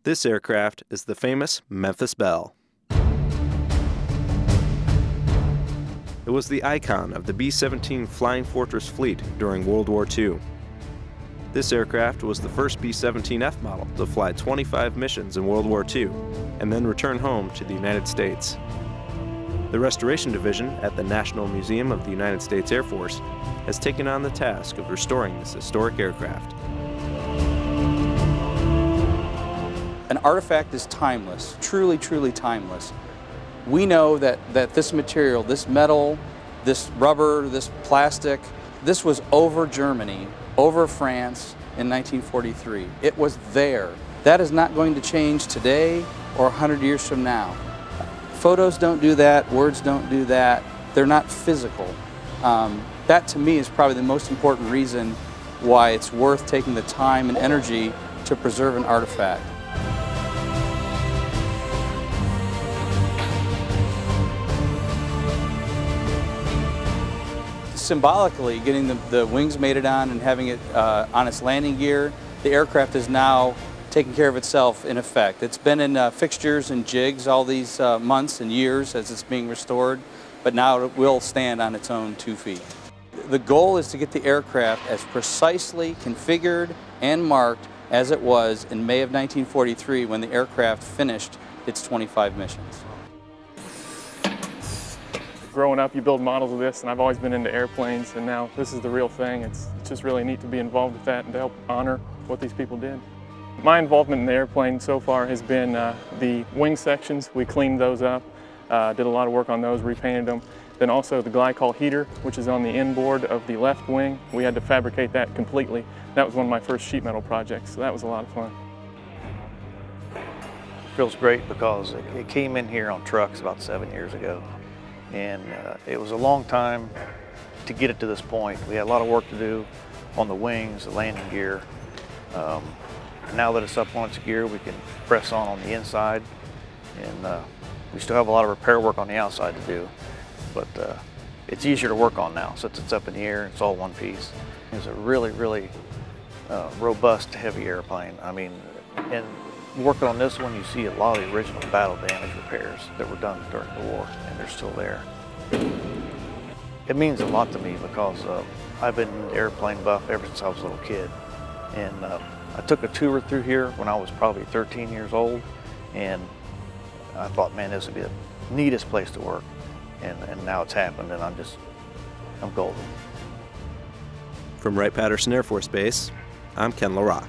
This aircraft is the famous Memphis Belle. It was the icon of the B-17 Flying Fortress fleet during World War II. This aircraft was the first B-17F model to fly 25 missions in World War II and then return home to the United States. The Restoration Division at the National Museum of the United States Air Force has taken on the task of restoring this historic aircraft. An artifact is timeless, truly, truly timeless. We know that this material, this metal, this rubber, this plastic, this was over Germany, over France in 1943. It was there. That is not going to change today or 100 years from now. Photos don't do that, words don't do that. They're not physical. That to me is probably the most important reason why it's worth taking the time and energy to preserve an artifact. Symbolically, getting the wings mated on and having it on its landing gear, the aircraft is now taking care of itself in effect. It's been in fixtures and jigs all these months and years as it's being restored, but now it will stand on its own 2 feet. The goal is to get the aircraft as precisely configured and marked as it was in May of 1943 when the aircraft finished its 25 missions. Growing up, you build models of this, and I've always been into airplanes, and now this is the real thing. It's just really neat to be involved with that and to help honor what these people did. My involvement in the airplane so far has been the wing sections. We cleaned those up, did a lot of work on those, repainted them. Then also the glycol heater, which is on the inboard of the left wing. We had to fabricate that completely. That was one of my first sheet metal projects, so that was a lot of fun. It feels great because it came in here on trucks about 7 years ago. And it was a long time to get it to this point. We had a lot of work to do on the wings, the landing gear. Now that it's up on its gear, we can press on the inside, and we still have a lot of repair work on the outside to do, but it's easier to work on now since it's up in the air. It's all one piece. It's a really, really robust, heavy airplane. I mean, and working on this one, you see a lot of the original battle damage repairs that were done during the war, and they're still there. It means a lot to me because I've been an airplane buff ever since I was a little kid. And I took a tour through here when I was probably 13 years old, and I thought, man, this would be the neatest place to work. And now it's happened, and I'm golden. From Wright-Patterson Air Force Base, I'm Ken LaRock.